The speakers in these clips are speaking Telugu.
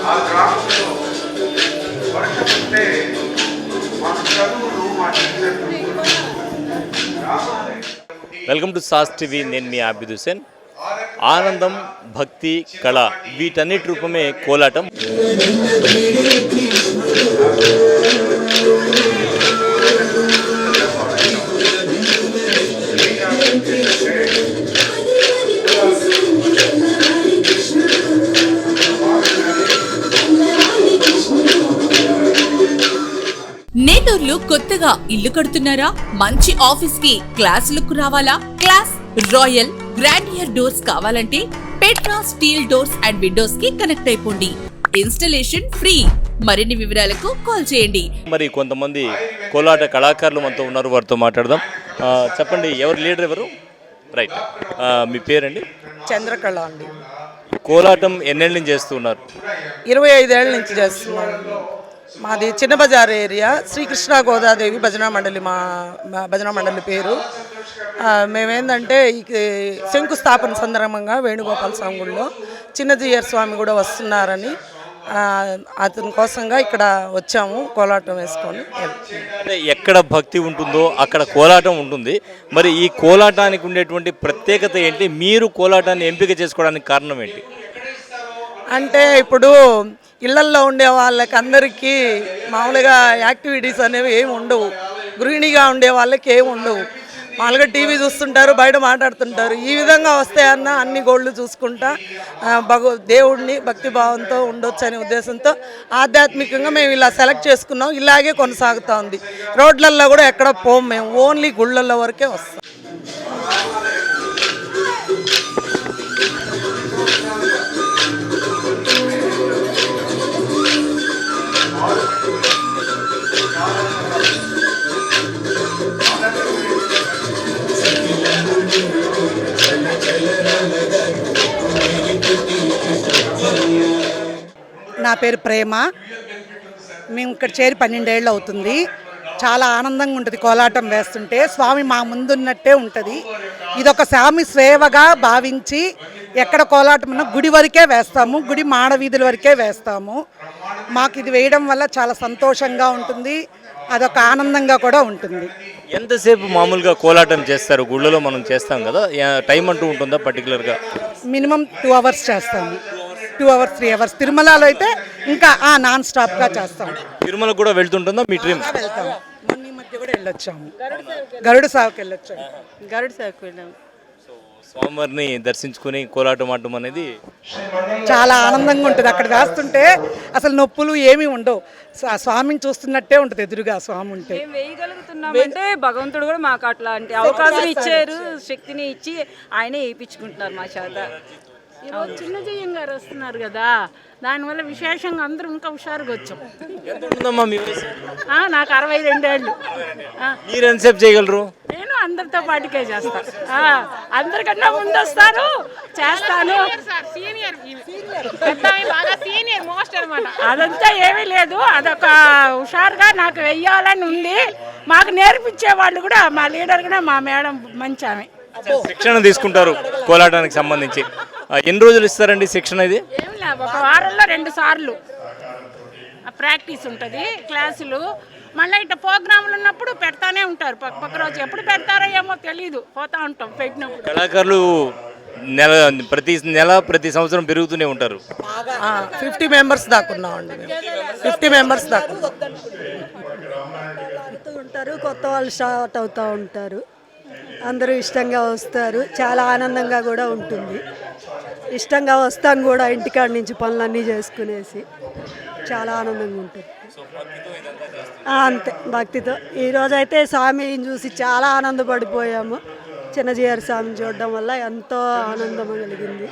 ఆ గ్రామంలో వర్షం వస్తే మన చదువులు మా వెల్కమ్ టు సాస్ టీవీ. నేను మీ ఆబిద్ హుసేన్. ఆనందం, భక్తి, కళ వీటన్నిటి రూపమే కోలాటం. నేటూర్లు కొత్తగా ఇల్లు కడుతున్నారా? మంచి ఆఫీస్ కి క్లాస్ లుక్ రావాలా? క్లాస్ రాయల్ గ్రాండియర్ డోర్స్ కావాలంటే Petra steel doors and Windows కి కనెక్ట్ అయిపోండి. Installation free. మరిన్ని వివరాలకు కాల్ చేయండి. మరి కొంతమంది కోలాట కళాకారులు మనతో ఉన్నారు, వారితో మాట్లాడదాం. చెప్పండి, ఎవరు లీడర్ ఎవరు? రైట్, మీ పేరండి? చంద్రకళ అండి. కోలాటం ఎన్నేళ్ళ నుంచి చేస్తున్నారు? 25 ఏళ్ళ నుంచి చేస్తున్నాను. మాది చిన్న బజార్ ఏరియా, శ్రీకృష్ణ గోదాదేవి భజనా మండలి. మా భజనా మండలి పేరు. మేమేందంటే ఈ శంకుస్థాపన సందర్భంగా వేణుగోపాల స్వామి గుడిలో చిన్నజీయర్ స్వామి కూడా వస్తున్నారని అతని కోసంగా ఇక్కడ వచ్చాము. కోలాటం వేసుకొని అంటే ఎక్కడ భక్తి ఉంటుందో అక్కడ కోలాటం ఉంటుంది. మరి ఈ కోలాటానికి ఉండేటువంటి ప్రత్యేకత ఏంటి? మీరు కోలాటాన్ని ఎంపిక చేసుకోవడానికి కారణం ఏంటి? అంటే ఇప్పుడు ఇళ్లల్లో ఉండే వాళ్ళకి అందరికీ మామూలుగా యాక్టివిటీస్ అనేవి ఏమి ఉండవు. గృహిణిగా ఉండే వాళ్ళకి ఏమి ఉండవు. మామూలుగా టీవీ చూస్తుంటారు, బయట మాట్లాడుతుంటారు. ఈ విధంగా వస్తాయన్న అన్ని గోళ్ళు చూసుకుంటా దేవుడిని భక్తిభావంతో ఉండొచ్చు అనే ఉద్దేశంతో ఆధ్యాత్మికంగా మేము ఇలా సెలెక్ట్ చేసుకున్నాం. ఇలాగే కొనసాగుతూ ఉంది. రోడ్లల్లో కూడా ఎక్కడ పోం, మేము ఓన్లీ గుళ్ళల్లో వరకే వస్తాం. నా పేరు ప్రేమ. మేము ఇక్కడ చేరి 12 ఏళ్ళు అవుతుంది. చాలా ఆనందంగా ఉంటుంది కోలాటం వేస్తుంటే. స్వామి మా ముందున్నట్టే ఉంటుంది. ఇదొక స్వామి సేవగా భావించి ఎక్కడ కోలాటం ఉన్నా గుడి వరకే వేస్తాము, గుడి మాడవీధుల వరకే వేస్తాము. మాకు ఇది వేయడం వల్ల చాలా సంతోషంగా ఉంటుంది, అదొక ఆనందంగా కూడా ఉంటుంది. ఎంతసేపు మామూలుగా కోలాటం చేస్తారు? గుళ్ళలో మనం చేస్తాం కదా, టైం అంటూ ఉంటుందా పర్టికులర్గా? మినిమం 2 అవర్స్ చేస్తాము. 2 అవర్స్ 3 అవర్స్. తిరుమలలో అయితే ఇంకా నాన్ స్టాప్గా చేస్తాం. తిరుమల కూడా వెళ్తుంటుందా మీ డ్రీమ్? వెళ్తాం. మొన్న ఈ మధ్య కూడా వెళ్ళొచ్చాము, గరుడ సాగుకి వెళ్ళొచ్చాము. గరుడ సాగుకి వెళ్ళాము. స్వామివారిని దర్శించుకుని కోలాటం ఆడటం అనేది చాలా ఆనందంగా ఉంటుంది. అక్కడ వేస్తుంటే అసలు నొప్పులు ఏమీ ఉండవు. స్వామిని చూస్తున్నట్టే ఉంటుంది ఎదురుగా స్వామి ఉంటే. వేయగలుగుతున్నామంటే భగవంతుడు కూడా మాకు అట్లాంటి అవకాశం ఇచ్చారు, శక్తిని ఇచ్చి ఆయనే వేయించుకుంటున్నారు మా చేత. ఈరోజు చిన్నజీయం గారు వస్తున్నారు కదా, దానివల్ల విశేషంగా అందరూ ఇంకా హుషారుగా వచ్చాం. నాకు 62 ఏళ్ళు. మీరు ఎంతసేపు చేయగలరు? నేను అందరితో పాటుకే చేస్తా. అందరికన్నా ముందు వస్తాను, చేస్తాను. అదంతా ఏమీ లేదు, అదొక హుషారుగా నాకు వెయ్యాలని ఉంది. మాకు నేర్పించే వాళ్ళు కూడా మా లీడర్ కూడా మా మేడం మంచి ఆమె. శిక్షణ తీసుకుంటారు కోలాటానికి సంబంధించి. ఎన్ని రోజులు ఇస్తారండి శిక్షణ? ఇది ఏం లేదు, ఒక వారంలో 2 సార్లు ప్రాక్టీస్ ఉంటుంది, క్లాసులు. మళ్ళీ ఇట్లా ప్రోగ్రాములు ఉన్నప్పుడు పెడతానే ఉంటారు. పక్క రోజు ఎప్పుడు పెడతారో ఏమో తెలీదు, పోతా ఉంటాం పెట్టినప్పుడు. కళాకారులు ప్రతి సంవత్సరం పెరుగుతూనే ఉంటారు. 50 మెంబర్స్ దాకా ఉన్నామండి. 50 మెంబర్స్ దాకా ఉంటారు. కొత్త వాళ్ళు స్టార్ట్ అవుతూ ఉంటారు. అందరూ ఇష్టంగా వస్తారు. చాలా ఆనందంగా కూడా ఉంటుంది. ఇష్టంగా వస్తాం కూడా, ఇంటికాడ నుంచి పనులన్నీ చేసుకునేసి చాలా ఆనందంగా ఉంటుంది. అంతే, భక్తితో. ఈరోజైతే స్వామిని చూసి చాలా ఆనందపడిపోయాము. చిన్నజీయర్ స్వామిని చూడడం వల్ల ఎంతో ఆనందం కలిగింది.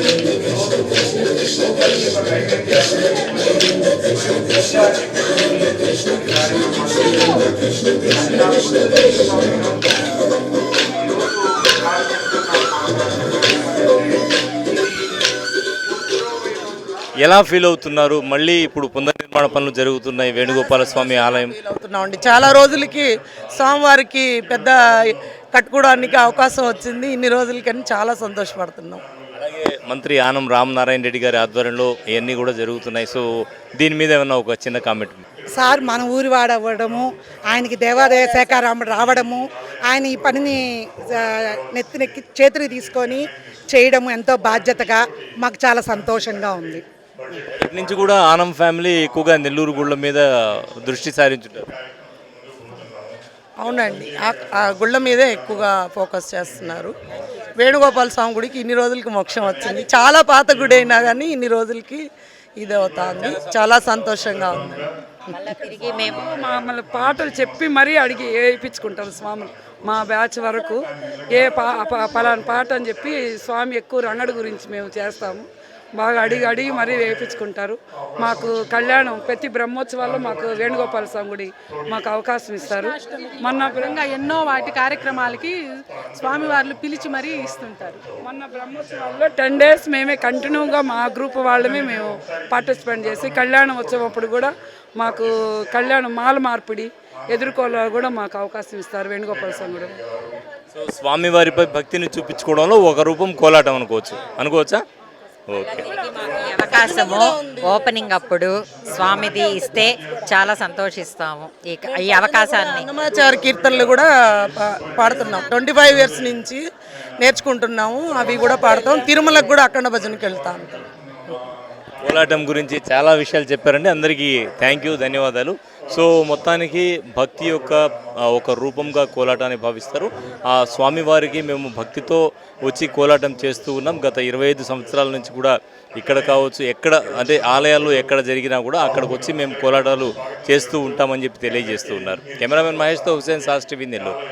Thank you. ఎలా ఫీల్ అవుతున్నారు? మళ్ళీ ఇప్పుడు పునర్నిర్మాణ పనులు జరుగుతున్నాయి వేణుగోపాల స్వామి ఆలయం. అవుతున్నామండి. చాలా రోజులకి స్వామివారికి పెద్ద కట్టుకోవడానికి అవకాశం వచ్చింది. ఇన్ని రోజులకని చాలా సంతోషపడుతున్నాం. అలాగే మంత్రి ఆనం రామనారాయణ రెడ్డి గారి ఆధ్వర్యంలో ఇవన్నీ కూడా జరుగుతున్నాయి. సో దీని మీద ఏమన్నా ఒక చిన్న కామెంట్? సార్ మన ఊరి వాడవ్వడము, ఆయనకి దేవాదాయ శాఖ రావడము, ఆయన ఈ పనిని నెత్తినెక్కి చేతులు తీసుకొని చేయడము ఎంతో బాధ్యతగా మాకు చాలా సంతోషంగా ఉంది. ఇటు నుంచి కూడా ఆనం ఫ్యామిలీ ఎక్కువగా నెల్లూరు గుళ్ళ మీద దృష్టి సారించుంటారు. అవునండి, ఆ గుళ్ళ మీదే ఎక్కువగా ఫోకస్ చేస్తున్నారు. వేణుగోపాల స్వామి గుడికి ఇన్ని రోజులకి మోక్షం వచ్చింది. చాలా పాత గుడి అయినా కానీ ఇన్ని రోజులకి ఇది అవుతుంది. చాలా సంతోషంగా ఉంది. తిరిగి మేము మమ్మల్ని పాటలు చెప్పి మరీ అడిగి వేయించుకుంటాం స్వాములు. మా బ్యాచ్ వరకు పలానా పాట అని చెప్పి స్వామి ఎక్కువ రంగడి గురించి మేము చేస్తాము. బాగా అడిగి మరీ వేయించుకుంటారు. మాకు కళ్యాణం ప్రతి బ్రహ్మోత్సవాల్లో మాకు వేణుగోపాల స్వామి గుడి మాకు అవకాశం ఇస్తారు. మొన్న ఎన్నో వాటి కార్యక్రమాలకి స్వామివార్లు పిలిచి మరీ ఇస్తుంటారు. మొన్న బ్రహ్మోత్సవాల్లో 10 days మేమే కంటిన్యూగా మా గ్రూప్ వాళ్ళమే మేము పార్టిసిపేట్ చేసి కళ్యాణం వచ్చేటప్పుడు కూడా మాకు కళ్యాణం మాల మార్పిడి ఎదుర్కోలో కూడా మాకు అవకాశం ఇస్తారు వేణుగోపాల స్వామి కూడా. సో స్వామివారిపై భక్తిని చూపించుకోవడంలో ఒక రూపం కోలాటం అనుకోవచ్చా? ఓకే. అవకాశము ఓపెనింగ్ అప్పుడు స్వామిది ఇస్తే చాలా సంతోషిస్తాము. ఈ అవకాశాన్ని అన్నమాచార్య కీర్తనలు కూడా పాడుతున్నాం. 25 years నుంచి నేర్చుకుంటున్నాము. అవి కూడా పాడతాం. తిరుమలకు కూడా అఖండ భజనకి వెళ్తాం. కోలాటం గురించి చాలా విషయాలు చెప్పారండి. అందరికీ థ్యాంక్ యూ, ధన్యవాదాలు. సో మొత్తానికి భక్తి యొక్క ఒక రూపంగా కోలాటాన్ని భావిస్తారు. ఆ స్వామివారికి మేము భక్తితో వచ్చి కోలాటం చేస్తూ ఉన్నాం. గత 25 సంవత్సరాల నుంచి కూడా ఇక్కడ కావచ్చు, ఎక్కడ అంటే ఆలయాల్లో ఎక్కడ జరిగినా కూడా అక్కడికి వచ్చి మేము కోలాటాలు చేస్తూ ఉంటామని చెప్పి తెలియజేస్తూ ఉన్నారు. కెమెరామెన్ మహేష్తో హుసేన్, సాస్ టీవీ, నెల్లూరు.